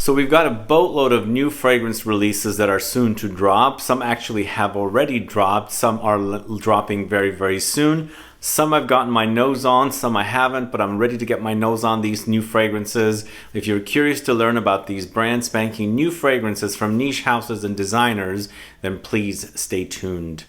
So we've got a boatload of new fragrance releases that are soon to drop. Some actually have already dropped. Some are dropping very, very soon. Some I've gotten my nose on, some I haven't, but I'm ready to get my nose on these new fragrances. If you're curious to learn about these brand spanking new fragrances from niche houses and designers, then please stay tuned.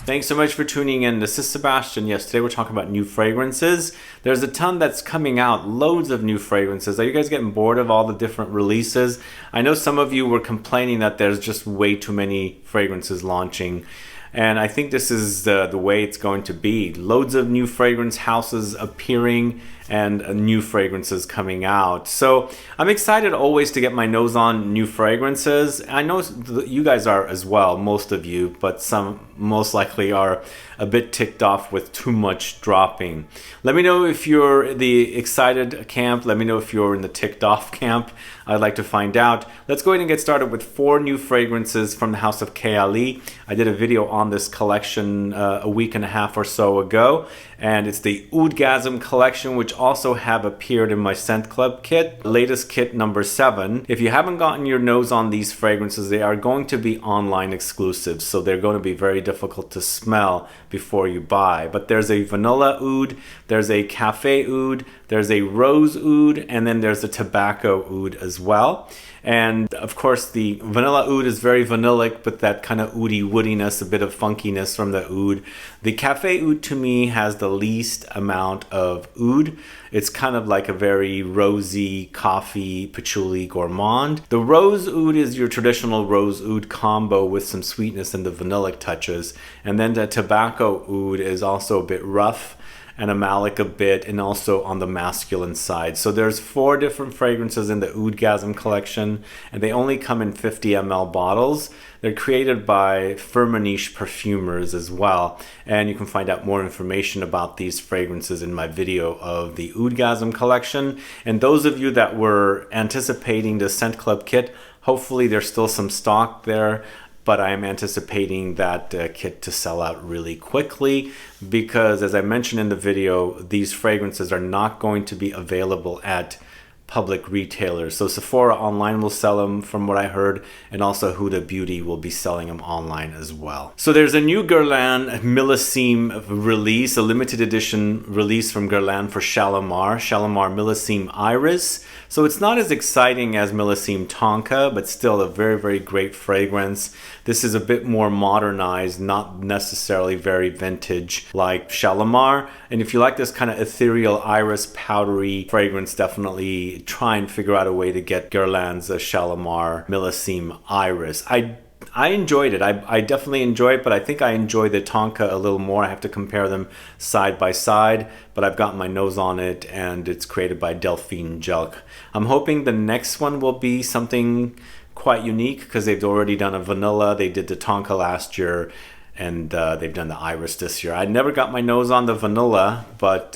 Thanks so much for tuning in. This is Sebastian. Yes, today we're talking about new fragrances. There's a ton that's coming out, loads of new fragrances. Are you guys getting bored of all the different releases? I know some of you were complaining that there's just way too many fragrances launching. And I think this is the way it's going to be. Loads of new fragrance houses appearing and new fragrances coming out. So I'm excited always to get my nose on new fragrances. I know you guys are as well, most of you, but some most likely are a bit ticked off with too much dropping. Let me know if you're the excited camp. Let me know if you're in the ticked off camp. I'd like to find out. Let's go ahead and get started with 4 new fragrances from the house of KAYALI. I did a video on this collection a week and a half or so ago, and it's the OUDGASM collection, which also have appeared in my Scent Club kit, latest kit number 7. If you haven't gotten your nose on these fragrances, they are going to be online exclusives, so they're going to be very difficult to smell before you buy. But there's a vanilla oud, there's a cafe oud, there's a rose oud, and then there's a tobacco oud as well. And of course the vanilla oud is very vanillic, but that kind of oudy woodiness, a bit of funkiness from the oud. The cafe oud to me has the least amount of oud. It's kind of like a very rosy coffee patchouli gourmand. The rose oud is your traditional rose oud combo with some sweetness and the vanillic touches. And then the tobacco oud is also a bit rough and a malic a bit, and also on the masculine side. So there's 4 different fragrances in the OUDGASM collection, and they only come in 50 ml bottles. They're created by Firmenich perfumers as well, and you can find out more information about these fragrances in my video of the OUDGASM collection. And those of you that were anticipating the Scent Club kit, hopefully there's still some stock there. But I am anticipating that kit to sell out really quickly because, as I mentioned in the video, these fragrances are not going to be available at public retailers. So Sephora online will sell them from what I heard, and also Huda Beauty will be selling them online as well. So there's a new Guerlain Millesime release, a limited edition release from Guerlain for Shalimar Millesime Iris. So it's not as exciting as Millesime Tonka, but still a very, very great fragrance. This is a bit more modernized, not necessarily very vintage like Shalimar. And if you like this kind of ethereal iris powdery fragrance, definitely try and figure out a way to get Guerlain's Shalimar Millesime Iris. I enjoyed it. I definitely enjoy it, but I think I enjoy the Tonka a little more. I have to compare them side by side, but I've got my nose on it, and it's created by Dephine Jelk. I'm hoping the next one will be something quite unique because they've already done a vanilla. They did the Tonka last year, and they've done the Iris this year. I never got my nose on the vanilla, but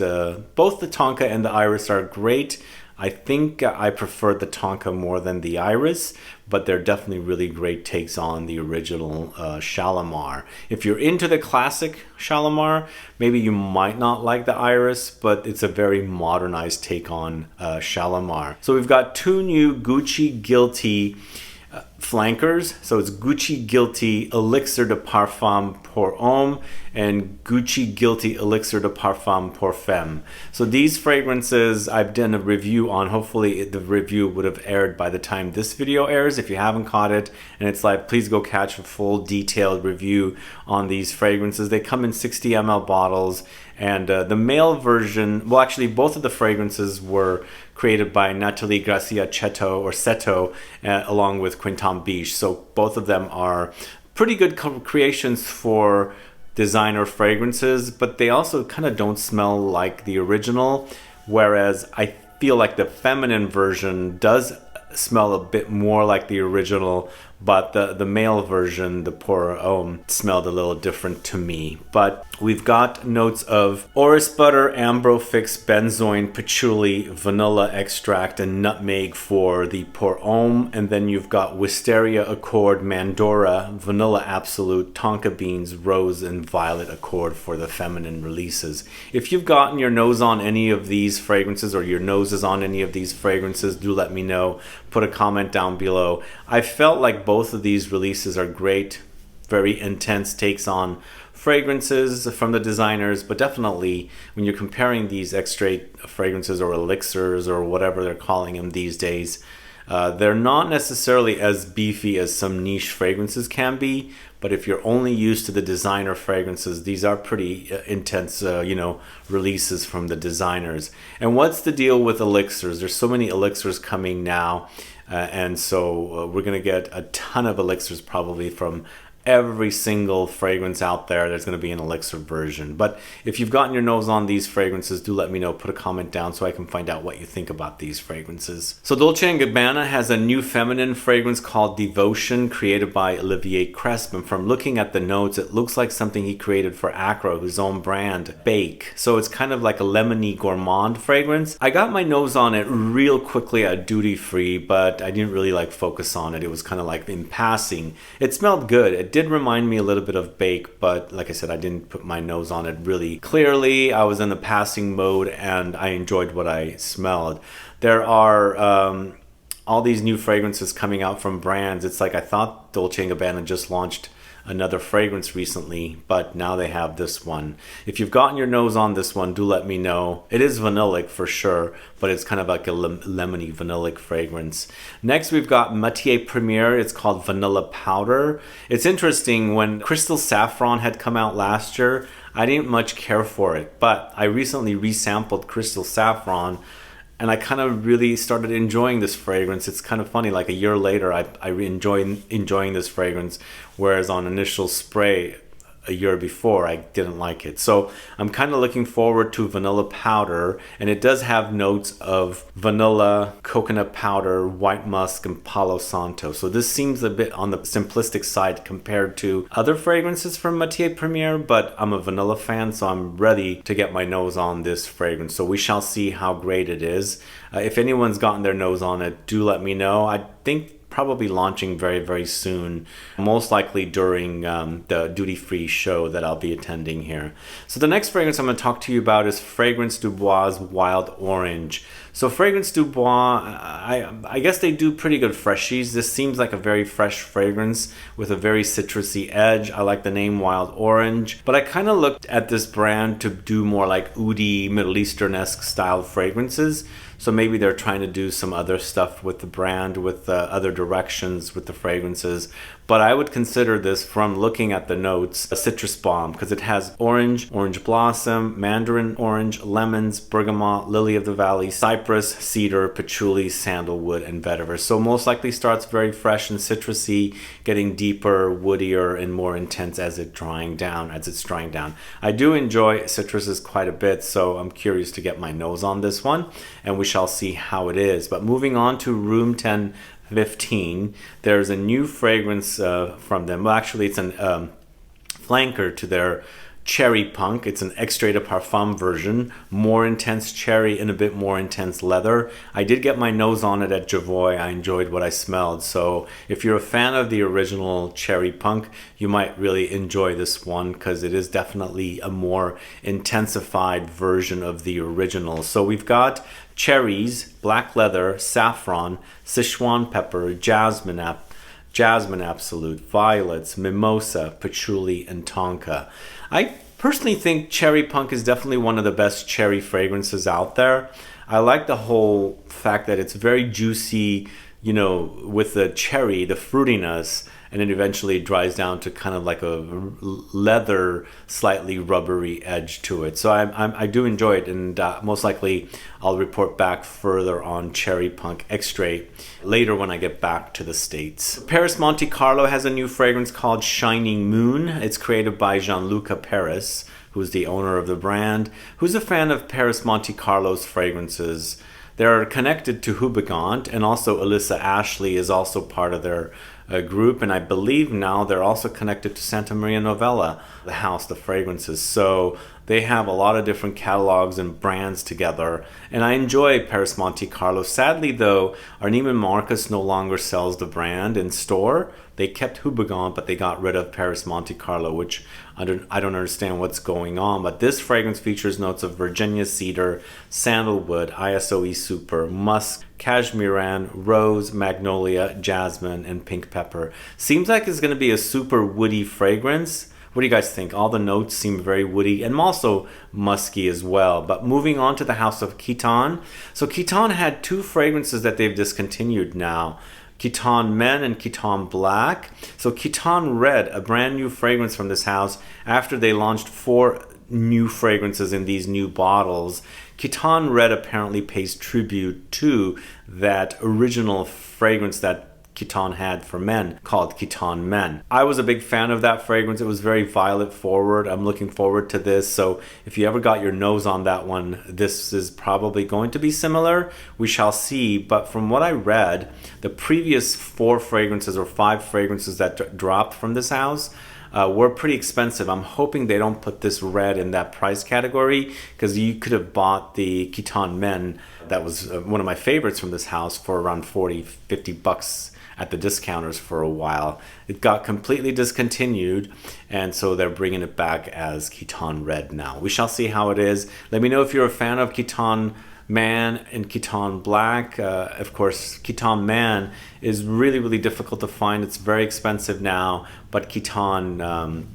both the Tonka and the Iris are great. I think I prefer the Tonka more than the Iris, but they're definitely really great takes on the original Shalimar. If you're into the classic Shalimar, maybe you might not like the Iris, but it's a very modernized take on Shalimar. So we've got 2 new Gucci Guilty flankers. So it's Gucci Guilty Elixir de Parfum pour Homme and Gucci Guilty Elixir de Parfum pour Femme. So these fragrances I've done a review on. Hopefully the review would have aired by the time this video airs. If you haven't caught it and it's live, please go catch a full detailed review on these fragrances. They come in 60 ml bottles, and the male version, well, actually both of the fragrances were created by Natalie Gracia-Cetto or Cetto along with Quentin Bisch. So both of them are pretty good creations for designer fragrances, but they also kind of don't smell like the original, whereas I feel like the feminine version does smell a bit more like the original, but the male version, the Pour Homme, smelled a little different to me. But we've got notes of Orris butter, Ambrofix, Benzoin, Patchouli, vanilla extract, and nutmeg for the Pour Homme. And then you've got Wisteria Accord, Mandora, Vanilla Absolute, Tonka Beans, Rose, and Violet Accord for the feminine releases. If you've gotten your nose on any of these fragrances, or your nose is on any of these fragrances, do let me know. Put a comment down below. I felt like both of these releases are great, very intense takes on fragrances from the designers, but definitely when you're comparing these extrait fragrances or elixirs or whatever they're calling them these days, they're not necessarily as beefy as some niche fragrances can be, but if you're only used to the designer fragrances, these are pretty intense, releases from the designers. And what's the deal with elixirs? There's so many elixirs coming now, and so we're going to get a ton of elixirs probably from every single fragrance out there. There's going to be an elixir version. But if you've gotten your nose on these fragrances, do let me know. Put a comment down so I can find out what you think about these fragrances. So Dolce & Gabbana has a new feminine fragrance called Devotion, created by Olivier Cresp. And from looking at the notes, it looks like something he created for Acro, his own brand, Bake. So it's kind of like a lemony gourmand fragrance. I got my nose on it real quickly at duty free, but I didn't really focus on it. It was kind of like in passing. It smelled good. It did remind me a little bit of Bake, but like I said, I didn't put my nose on it really clearly. I was in the passing mode and I enjoyed what I smelled. There are all these new fragrances coming out from brands. It's like I thought Dolce & Gabbana just launched another fragrance recently, but now they have this one. If you've gotten your nose on this one, do let me know. It is vanillic for sure, but it's kind of like a lemony vanillic fragrance. Next, we've got Matier Premier. It's called Vanilla Powder. It's interesting, when Crystal Saffron had come out last year, I didn't much care for it, but I recently resampled Crystal Saffron and I kind of really started enjoying this fragrance. It's kind of funny, like a year later, I enjoying this fragrance, whereas on initial spray a year before, I didn't like it. So I'm kind of looking forward to Vanilla Powder, and it does have notes of vanilla, coconut powder, white musk, and Palo Santo. So this seems a bit on the simplistic side compared to other fragrances from Matier Premier, but I'm a vanilla fan, so I'm ready to get my nose on this fragrance. So we shall see how great it is. If anyone's gotten their nose on it, do let me know. I think probably launching very, very soon, most likely during the duty-free show that I'll be attending here. So the next fragrance I'm going to talk to you about is Fragrance Du Bois Wild Orange. So Fragrance Du Bois, I guess they do pretty good freshies. This seems like a very fresh fragrance with a very citrusy edge. I like the name Wild Orange, but I kind of looked at this brand to do more like oudi, Middle Eastern-esque style fragrances. So maybe they're trying to do some other stuff with the brand, with other directions with the fragrances. But I would consider this, from looking at the notes, a citrus bomb, because it has orange, orange blossom, mandarin orange, lemons, bergamot, lily of the valley, cypress, cedar, patchouli, sandalwood, and vetiver. So most likely starts very fresh and citrusy, getting deeper, woodier, and more intense as it's drying down. I do enjoy citruses quite a bit, so I'm curious to get my nose on this one, and we shall see how it is. But moving on to Room 1015, there's a new fragrance from them. Well, actually, it's an flanker to their Cherry Punk. It's an extrait de parfum version, more intense cherry and a bit more intense leather. I did get my nose on it at Javoy. I enjoyed what I smelled. So if you're a fan of the original Cherry Punk, you might really enjoy this one, because it is definitely a more intensified version of the original. So we've got cherries, black leather, saffron, Sichuan pepper, jasmine absolute, violets, mimosa, patchouli, and tonka. I personally think Cherry Punk is definitely one of the best cherry fragrances out there. I like the whole fact that it's very juicy, with the cherry, the fruitiness, and it eventually dries down to kind of like a leather, slightly rubbery edge to it. So I do enjoy it, and most likely I'll report back further on Cherry Punk Extrait later when I get back to the States. Paris Monte Carlo has a new fragrance called Shining Moon. It's created by Gianluca Perris, who's the owner of the brand, who's a fan of Paris Monte Carlo's fragrances. They're connected to Houbigant, and also Alyssa Ashley is also part of their group, and I believe now they're also connected to Santa Maria Novella, the house of fragrances. So they have a lot of different catalogs and brands together, and I enjoy Paris Monte Carlo. Sadly though, our Neiman Marcus no longer sells the brand in store. They kept Houbigant, but they got rid of Paris Monte Carlo, which I don't understand what's going on. But this fragrance features notes of Virginia cedar, sandalwood, ISOE super, musk, cashmeran, rose, magnolia, jasmine, and pink pepper. Seems like it's going to be a super woody fragrance. What do you guys think? All the notes seem very woody and also musky as well. But moving on to the house of Quentin. So Quentin had two fragrances that they've discontinued now. Quentin Men and Quentin Black. So Quentin Red, a brand new fragrance from this house after they launched 4 new fragrances in these new bottles. Quentin Red apparently pays tribute to that original fragrance that Quentin had for men called Quentin Men. I was a big fan of that fragrance. It was very violet forward. I'm looking forward to this. So if you ever got your nose on that one, this is probably going to be similar. We shall see. But from what I read, the previous 4 fragrances or 5 fragrances that dropped from this house were pretty expensive. I'm hoping they don't put this red in that price category, because you could have bought the Quentin Men, that was one of my favorites from this house, for around 40-50 bucks at the discounters for a while. It got completely discontinued, and so they're bringing it back as Quentin Red now. We shall see how it is. Let me know if you're a fan of Quentin Man and Quentin Black. Of course, Quentin Man is really, really difficult to find. It's very expensive now, but Quentin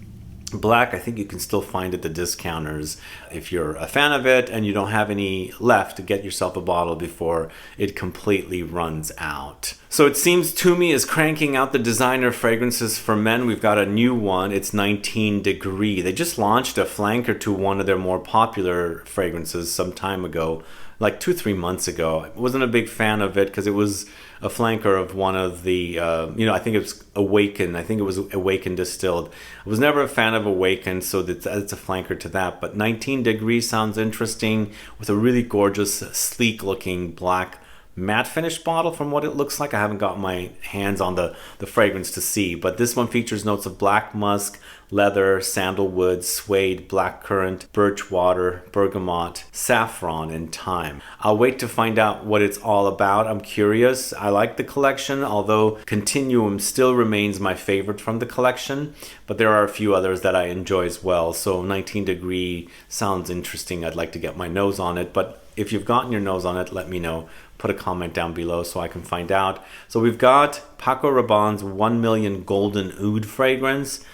Black, I think you can still find at the discounters. If you're a fan of it and you don't have any left, to get yourself a bottle before it completely runs out. So it seems Tumi is cranking out the designer fragrances for men. We've got a new one. It's 19 Degree. They just launched a flanker to one of their more popular fragrances some time ago, like 2-3 months ago. I wasn't a big fan of it because it was a flanker of one of the, I think it was Awaken. I think it was Awaken distilled. I was never a fan of Awaken, so it's a flanker to that. But 19 Degrees sounds interesting, with a really gorgeous, sleek-looking black matte finish bottle from what it looks like. I haven't got my hands on the fragrance to see, but this one features notes of black musk, leather, sandalwood, suede, blackcurrant, birch water, bergamot, saffron, and thyme. I'll wait to find out what it's all about. I'm curious. I like the collection, although Continuum still remains my favorite from the collection, but there are a few others that I enjoy as well. So 19 Degree sounds interesting. I'd like to get my nose on it, but if you've gotten your nose on it, let me know. Put a comment down below so I can find out. So we've got Paco Rabanne's 1 Million Golden Oud fragrance.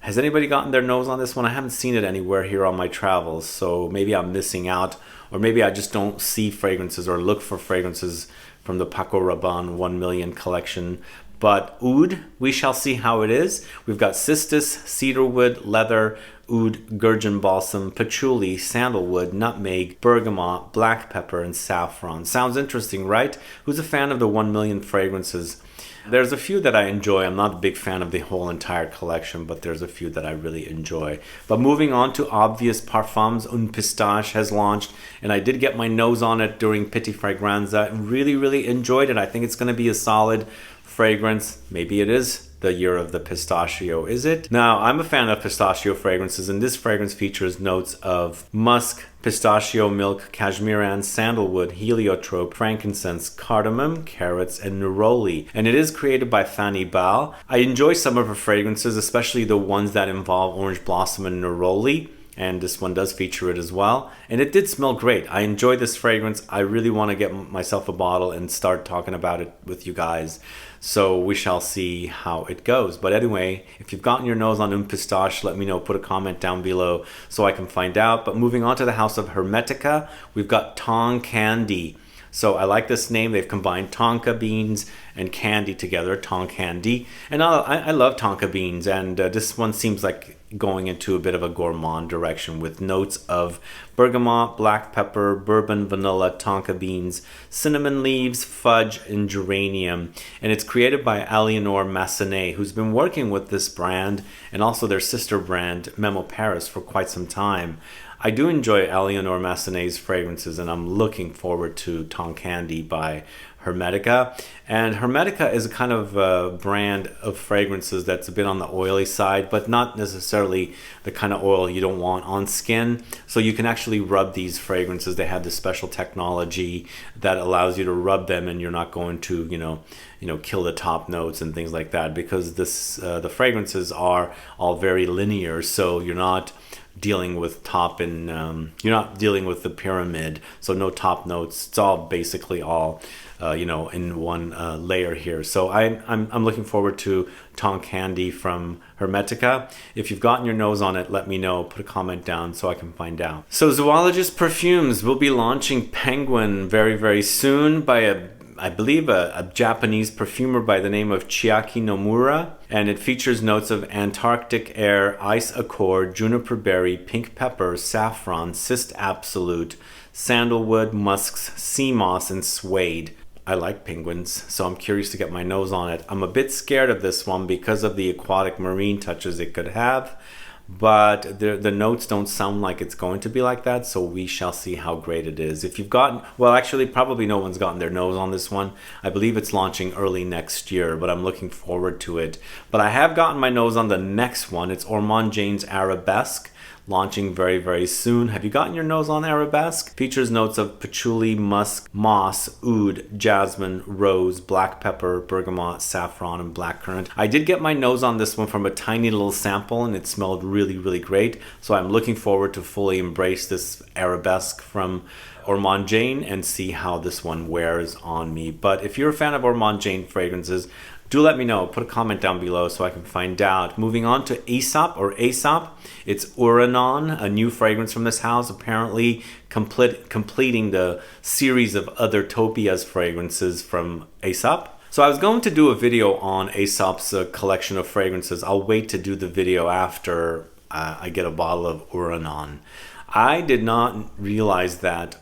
Has anybody gotten their nose on this one? I haven't seen it anywhere here on my travels, so maybe I'm missing out, or maybe I just don't see fragrances or look for fragrances from the Paco Rabanne 1 Million collection. But oud, we shall see how it is. We've got cistus, cedarwood, leather, oud, gurgeon balsam, patchouli, sandalwood, nutmeg, bergamot, black pepper, and saffron. Sounds interesting, right? Who's a fan of the 1 Million fragrances? There's a few that I enjoy. I'm not a big fan of the whole entire collection, but there's a few that I really enjoy. But moving on to Obvioius Parfums, Un Pistache has launched, and I did get my nose on it during Petit Fragranza. Really, really enjoyed it. I think it's going to be a solid fragrance. Maybe it is the year of the pistachio, is it? Now, I'm a fan of pistachio fragrances, and this fragrance features notes of musk, pistachio milk, cashmeran, sandalwood, heliotrope, frankincense, cardamom, carrots, and neroli. And it is created by Fanny Bal. I enjoy some of her fragrances, especially the ones that involve orange blossom and neroli. And this one does feature it as well. And it did smell great. I enjoy this fragrance. I really want to get myself a bottle and start talking about it with you guys. So we shall see how it goes. But anyway, if you've gotten your nose on Un Pistache, let me know. Put a comment down below so I can find out. But moving on to the house of Hermetica, we've got Tong Candy. So I like this name. They've combined tonka beans and candy together, Tong Candy. And I love tonka beans, and this one seems like going into a bit of a gourmand direction with notes of bergamot, black pepper, bourbon, vanilla, tonka beans, cinnamon leaves, fudge, and geranium. And it's created by Eleanor Massenet, who's been working with this brand and also their sister brand, Memo Paris, for quite some time. I do enjoy Eleanor Massenet's fragrances, and I'm looking forward to Tong Candy by Hermetica. And Hermetica is a kind of brand of fragrances that's a bit on the oily side, but not necessarily the kind of oil you don't want on skin. So you can actually rub these fragrances. They have this special technology that allows you to rub them, and you're not going to, kill the top notes and things like that, because the fragrances are all very linear. So you're not dealing with top and you're not dealing with the pyramid, so no top notes. It's all basically all in one layer here. So I'm looking forward to Tongue Candy from Hermetica. If you've gotten your nose on it, let me know. Put a comment down so I can find out. So Zoologist Perfumes will be launching Penguin very, very soon by I believe a Japanese perfumer by the name of Chiaki Nomura, and it features notes of Antarctic air, ice accord, juniper berry, pink pepper, saffron, cyst absolute, sandalwood, musks, sea moss, and suede. I like penguins, so I'm curious to get my nose on it. I'm a bit scared of this one because of the aquatic marine touches it could have, but the notes don't sound like it's going to be like that, so we shall see how great it is. If you've gotten, well, actually probably no one's gotten their nose on this one. I believe it's launching early next year, but I'm looking forward to it. But I have gotten my nose on the next one. It's Ormond Jane's Arabesque, launching very, very soon. Have you gotten your nose on Arabesque? Features notes of patchouli, musk, moss, oud, jasmine, rose, black pepper, bergamot, saffron, and blackcurrant. I did get my nose on this one from a tiny little sample, and it smelled really, really great. So I'm looking forward to fully embrace this Arabesque from Ormond Jane and see how this one wears on me. But if you're a fan of Ormond Jane fragrances, do let me know. Put a comment down below so I can find out. Moving on to Aesop or Aesop. It's Uranon, a new fragrance from this house, apparently completing the series of other Topias fragrances from Aesop. So I was going to do a video on Aesop's collection of fragrances. I'll wait to do the video after I get a bottle of Uranon. I did not realize that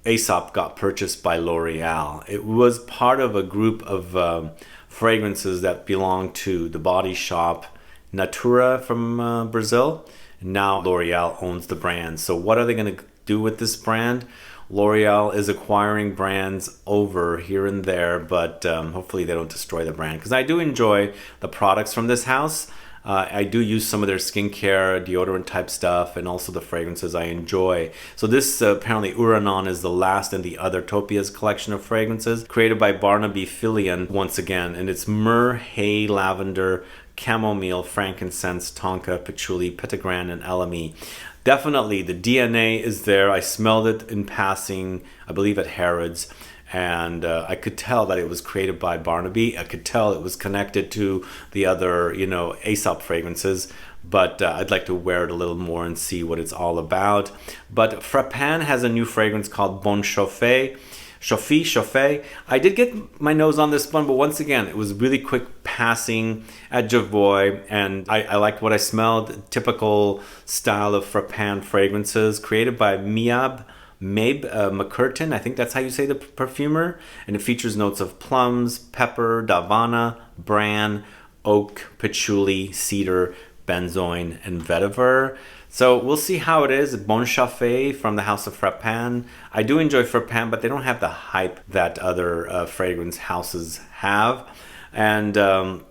Aesop got purchased by L'Oreal. It was part of a group of fragrances that belong to the body shop Natura from Brazil. Now L'Oreal owns the brand. So what are they going to do with this brand? L'Oreal is acquiring brands over here and there, but hopefully they don't destroy the brand, because I do enjoy the products from this house. I do use some of their skincare, deodorant type stuff, and also the fragrances I enjoy. So this apparently Uranon is the last in the other Topias collection of fragrances, created by Barnaby Fillion once again, and it's myrrh, hay, lavender, chamomile, frankincense, tonka, patchouli, petitgrain, and elemi. Definitely the DNA is there. I smelled it in passing, I believe at Harrods. And I could tell that it was created by Barnaby. I could tell it was connected to the other, Aesop fragrances. But I'd like to wear it a little more and see what it's all about. But Frappin has a new fragrance called Bon Chauffé. Chauffé. I did get my nose on this one, but once again, it was really quick passing at Javoy, and I liked what I smelled. Typical style of Frappin fragrances, created by Mabe McCurtain, I think that's how you say the perfumer, and it features notes of plums, pepper, davana, bran, oak, patchouli, cedar, benzoin, and vetiver. So we'll see how it is. Bon Chauffé from the House of Frappin. I do enjoy Frappin, but they don't have the hype that other fragrance houses have. And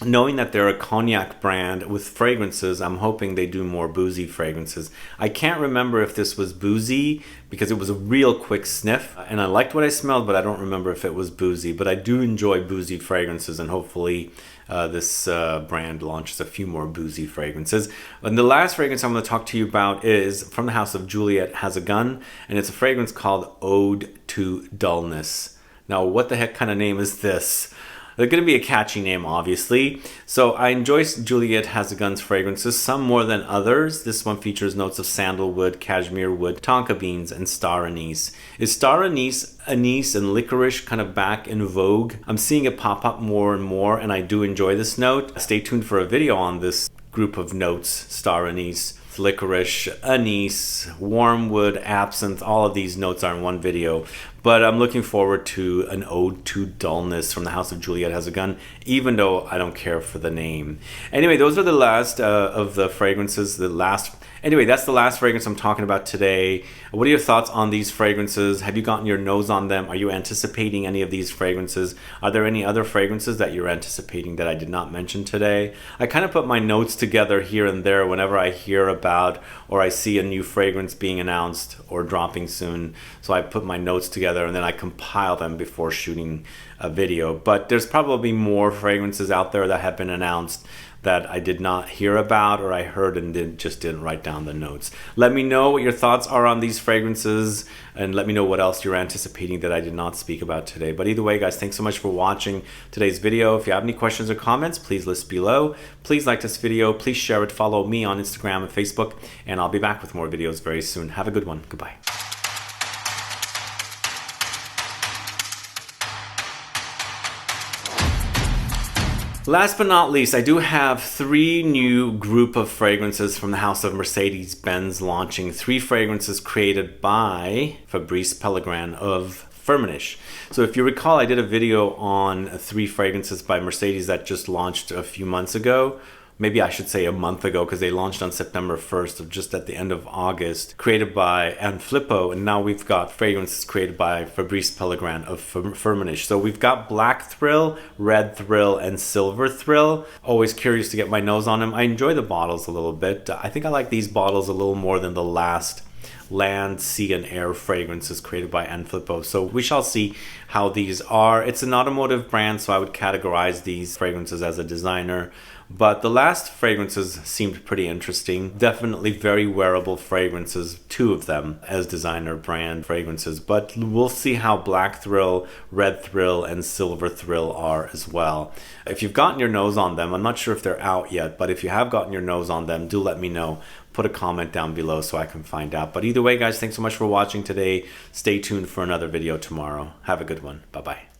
knowing that they're a cognac brand with fragrances, I'm hoping they do more boozy fragrances. I can't remember if this was boozy because it was a real quick sniff, and I liked what I smelled, but I don't remember if it was boozy. But I do enjoy boozy fragrances, and hopefully this brand launches a few more boozy fragrances. And the last fragrance I'm going to talk to you about is from the house of Juliet Has a Gun, and it's a fragrance called Ode to Dullness. Now, what the heck kind of name is this? They're going to be a catchy name, obviously. So I enjoy Juliet Has a Gun's fragrances, some more than others. This one features notes of sandalwood, cashmere wood, tonka beans, and star anise. Is star anise, and licorice kind of back in vogue? I'm seeing it pop up more and more, and I do enjoy this note. Stay tuned for a video on this group of notes: star anise, licorice, anise, wormwood, absinthe. All of these notes are in one video. But I'm looking forward to an ode to dullness from the House of Juliet Has a Gun, even though I don't care for the name. Anyway, those are the last of the fragrances. Anyway, that's the last fragrance I'm talking about today. What are your thoughts on these fragrances? Have you gotten your nose on them? Are you anticipating any of these fragrances? Are there any other fragrances that you're anticipating that I did not mention today? I kind of put my notes together here and there whenever I hear about or I see a new fragrance being announced or dropping soon. So I put my notes together and then I compile them before shooting a video. But there's probably more fragrances out there that have been announced that I did not hear about or I heard and just didn't write down the notes. Let me know what your thoughts are on these fragrances and let me know what else you're anticipating that I did not speak about today. But either way, guys, thanks so much for watching today's video. If you have any questions or comments, please list below. Please like this video. Please share it. Follow me on Instagram and Facebook. And I'll be back with more videos very soon. Have a good one. Goodbye. Last but not least, I do have 3 new group of fragrances from the house of Mercedes-Benz launching 3 fragrances created by Fabrice Pellegrin of Firmenich. So if you recall, I did a video on 3 fragrances by Mercedes that just launched a few months ago. Maybe I should say a month ago because they launched on September 1st, or just at the end of August, created by Anne Flippo, and now we've got fragrances created by Fabrice Pellegrin of Firmenich. So we've got Black Thrill, Red Thrill, and Silver Thrill. Always curious to get my nose on them. I enjoy the bottles a little bit. I think I like these bottles a little more than the last Land, Sea, and Air fragrances created by Anne Flippo. So we shall see how these are. It's an automotive brand, so I would categorize these fragrances as a designer. But the last fragrances seemed pretty interesting. Definitely very wearable fragrances, 2 of them as designer brand fragrances. But we'll see how Black Thrill, Red Thrill, and Silver Thrill are as well. If you've gotten your nose on them, I'm not sure if they're out yet, but if you have gotten your nose on them, do let me know. Put a comment down below so I can find out. But either way, guys, thanks so much for watching today. Stay tuned for another video tomorrow. Have a good one. Bye-bye.